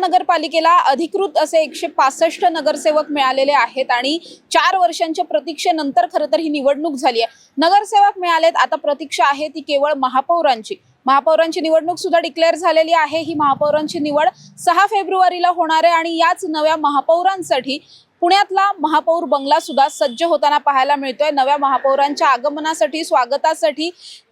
महानगरपालिकेला अधिकृत असे 165 नगरसेवक मिळालेले आहेत आणि 4 वर्षांच्या प्रतीक्षेनंतर खरं तर ही निवडणूक झाली आहे। नगरसेवक मिळालेत, आता प्रतीक्षा आहे ती केवळ महापौरांची निवडणूक सुद्धा डिक्लेअर झालेली आहे। ही महापौरांची निवड 6 फेब्रुवारीला होणार आहे आणि याच नव्या महापौरांसाठी पुण्यातला महापौर बंगला सुद्धा सज्ज होताना पाहायला मिळतोय। नव्या महापौरांच्या आगमनासाठी, स्वागतासाठी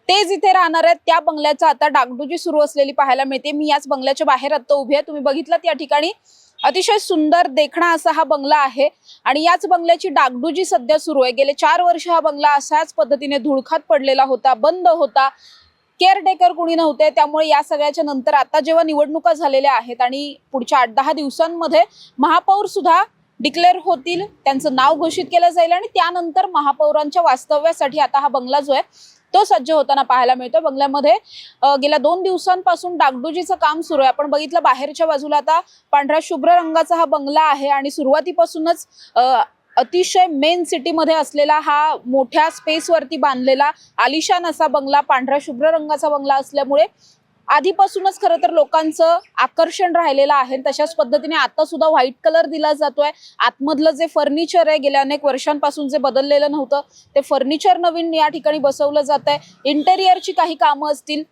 ते जिथे राहणार आहेत त्या बंगल्याचा आता डागडुजी सुरू असलेली पाहायला मिळते। मी याच बंगल्याच्या बाहेर आता उभी आहे, तुम्ही बघितलात या ठिकाणी अतिशय सुंदर देखणा असा हा बंगला आहे आणि याच बंगल्याची डागडुजी सध्या सुरू आहे। गेले 4 वर्ष हा बंगला अशाच पद्धतीने धुळखात पडलेला होता, बंद होता, केअरटेकर कोणी नव्हते। त्यामुळे या सगळ्याच्या नंतर आता जेव्हा निवडणुका झालेल्या आहेत आणि पुढच्या 8-10 दिवसांमध्ये महापौर सुद्धा डिक्लेअर होतील, त्यांचं नाव घोषित केलं जाईल आणि त्यानंतर महापौरांच्या वास्तव्यासाठी आता हा बंगला जो आहे तो सज्ज होताना पाहायला मिळतो। बंगल्यामध्ये गेल्या 2 दिवसांपासून डागडुजीचं काम सुरू आहे। आपण बघितलं बाहेरच्या बाजूला आता पांढऱ्या शुभ्र रंगाचा हा बंगला आहे आणि सुरुवातीपासूनच अतिशय मेन सिटीमध्ये असलेला हा मोठ्या स्पेसवरती बांधलेला आलिशान असा बंगला, पांढऱ्या शुभ्र रंगाचा बंगला असल्यामुळे आधीपासूनच खरं तर लोकांचं आकर्षण राहिलेलं आहे। तशाच पद्धतीने आता सुद्धा व्हाईट कलर दिला जातोय। आतमधलं जे फर्निचर आहे गेल्या अनेक वर्षांपासून जे बदललेलं नव्हतं ते फर्निचर नवीन या ठिकाणी बसवलं जात आहे। इंटेरियरची काही कामं असतील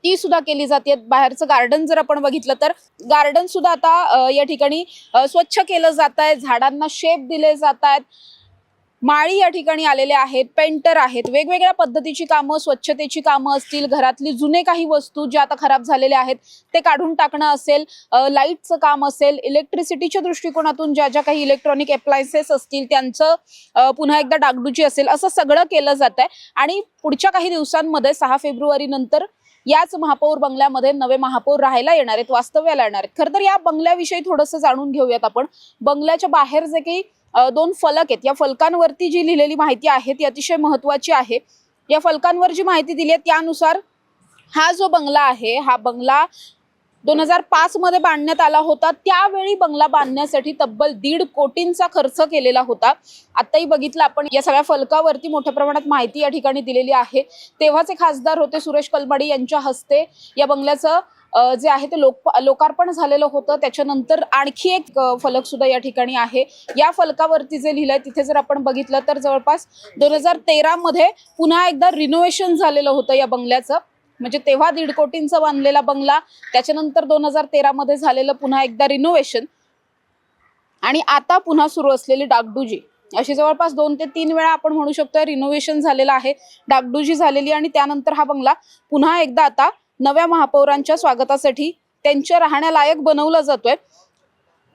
ती सुद्धा केली जाते। बाहेरचं गार्डन जर आपण बघितलं तर गार्डन सुद्धा आता या ठिकाणी स्वच्छ केलं जात आहे, झाडांना शेप दिले जात आहेत, माळी या ठिकाणी आलेले आहेत, पेंटर आहेत, वेगवेगळ्या पद्धतीची कामं, स्वच्छतेची कामं असतील, घरातली जुने काही वस्तू ज्या आता खराब झालेल्या आहेत ते काढून टाकणं असेल, लाईटचं काम असेल, इलेक्ट्रिसिटीच्या दृष्टिकोनातून ज्या ज्या काही इलेक्ट्रॉनिक अप्लायन्सेस असतील त्यांचं पुन्हा एकदा डागडुजी असेल, असं सगळं केलं जात आहे। आणि पुढच्या काही दिवसांमध्ये 6 फेब्रुवारी नंतर याच महापौर बंगल्यामध्ये नवे महापौर राहायला येणार आहेत, वास्तव्याला येणार आहेत। खरं तर या बंगल्याविषयी थोडंसं जाणून घेऊयात आपण। बंगल्याच्या बाहेर जे काही 2 फलक आहेत, या फलकांवरती जी लिहिलेली माहिती आहे ती अतिशय महत्त्वाची आहे। या फलकांवर जी माहिती दिली आहे त्यानुसार हा जो बंगला आहे हा बंगला 2005 मध्ये बांधण्यात आला होता। त्यावेळी बंगला बांधण्यासाठी तब्बल 1.5 कोटींचा खर्च केलेला होता। आताही बघितलं आपण या सगळ्या फलकावरती मोठ्या प्रमाणात माहिती या ठिकाणी दिलेली आहे। तेव्हाचे खासदार होते सुरेश कलमाडी यांच्या हस्ते या बंगल्याचं जे आहे ते लोकार्पण झालेलं होतं। त्याच्यानंतर आणखी एक फलक सुद्धा या ठिकाणी आहे। या फलकावरती जे लिहिलंय तिथे जर आपण बघितलं तर जवळपास 2013 मध्ये पुन्हा एकदा रिनोव्हेशन झालेलं होतं या बंगल्याचं। म्हणजे तेव्हा 1.5 कोटींचा बांधलेला बंगला, त्याच्यानंतर 2013 मध्ये झालेलं पुन्हा एकदा रिनोव्हेशन आणि आता पुन्हा सुरू असलेली डागडुजी, अशी जवळपास 2 ते 3 वेळा आपण म्हणू शकतो रिनोव्हेशन झालेलं आहे, डागडुजी झालेली आणि त्यानंतर हा बंगला पुन्हा एकदा आता नव्या महापौरांच्या स्वागतासाठी त्यांच्या राहण्यालायक बनवला जातोय।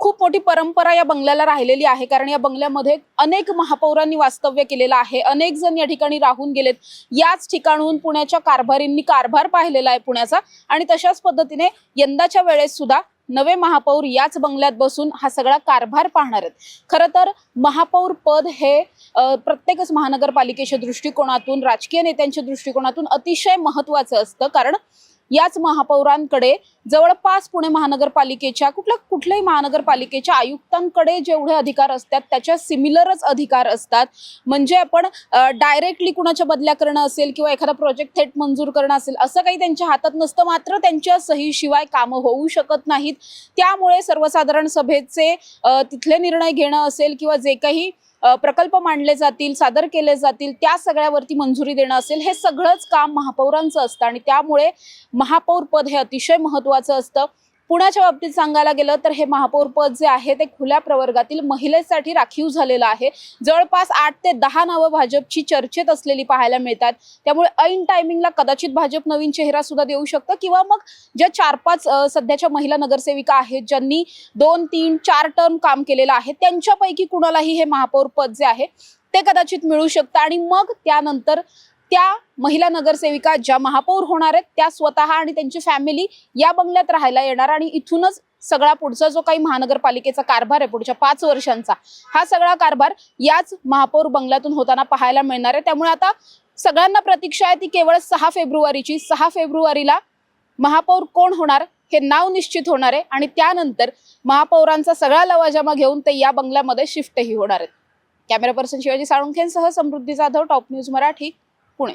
खूप मोठी परंपरा या बंगल्याला राहिलेली आहे, कारण या बंगल्यामध्ये अनेक महापौरांनी वास्तव्य केलेलं आहे, अनेक जण या ठिकाणी राहून गेलेत। याच ठिकाणून पुण्याच्या कारभारींनी कारभार पाहिलेला आहे पुण्याचा आणि तशाच पद्धतीने यंदाच्या वेळेस सुद्धा नवे महापौर याच बंगल्यात बसून हा सगळा कारभार पाहणार आहेत। खरं तर महापौर पद हे प्रत्येकच महानगरपालिकेच्या दृष्टिकोनातून, राजकीय नेत्यांच्या दृष्टिकोनातून अतिशय महत्त्वाचं असतं, कारण याच महापौरांकडे जवळपास पुणे महानगरपालिकेच्या कुठल्याही महानगरपालिकेच्या आयुक्तांकडे जेवढे अधिकार असतात त्याच्या सिमिलरच अधिकार असतात। म्हणजे आपण डायरेक्टली कुणाच्या बदल्या करणं असेल किंवा एखादा प्रोजेक्ट थेट मंजूर करणं असेल असं काही त्यांच्या हातात नसतं, मात्र त्यांच्या सहीशिवाय कामं होऊ शकत नाहीत। त्यामुळे सर्वसाधारण सभेचे तिथले निर्णय घेणं असेल किंवा जे काही प्रकल्प मांडले जातील, सादर केले जातील, त्या सगळ्यावरती मंजुरी देणं असेल, हे सगळंच काम महापौरांचं असतं आणि त्यामुळे महापौर पद हे अतिशय महत्त्वाचं असतं। पुण्याच्या बाबतीत सांगायला गेलं तर हे महापौर पद जे आहे ते खुल्या प्रवर्गातील महिलेसाठी राखीव झालेलं आहे। जवळपास 8 ते 10 नावं भाजपची चर्चेत असलेली पाहायला मिळतात। त्यामुळे ऐन टायमिंगला कदाचित भाजप नवीन चेहरा सुद्धा देऊ शकतं किंवा मग ज्या 4-5 सध्याच्या महिला नगरसेविका आहेत ज्यांनी 2, 3, 4 टर्म काम केलेलं आहे त्यांच्यापैकी कुणालाही हे महापौर पद जे आहे ते कदाचित मिळू शकतं आणि मग त्यानंतर त्या महिला नगरसेविका ज्या महापौर होणार आहेत त्या स्वतः आणि त्यांची फॅमिली या बंगल्यात राहायला येणार आणि इथूनच सगळा पुढचा जो काही महानगरपालिकेचा कारभार आहे पुढच्या 5 वर्षांचा, हा सगळा कारभार याच महापौर बंगल्यातून होताना पाहायला मिळणार आहे। त्यामुळे आता सगळ्यांना प्रतीक्षा आहे ती केवळ 6 फेब्रुवारीची। 6 फेब्रुवारीला महापौर कोण होणार हे नाव निश्चित होणार आहे आणि त्यानंतर महापौरांचा सगळा लवाजमा घेऊन ते या बंगल्यामध्ये शिफ्टही होणार आहेत। कॅमेरा पर्सन शिवाजी साळुंखेंसह समृद्धी जाधव, टॉप न्यूज मराठी, पुणे।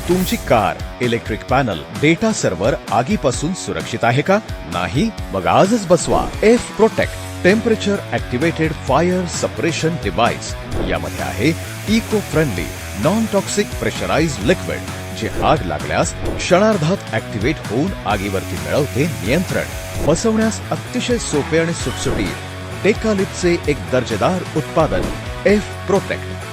तुमची car, electric panel, data server आगीपासून सुरक्षित आहे का? नाही? मग आजच बसवा F protect temperature activated fire suppression device. यामध्ये आहे eco friendly non toxic pressurised liquid, जे आग लागल्यास क्षणार्धात ऍक्टिव्हेट होऊन आगीवरती मिळवते नियंत्रण. बसवण्यास अतिशय सोपे आणि सुटसुटीत टेकालिपचे एक दर्जेदार उत्पादन एफ प्रोटेक्ट.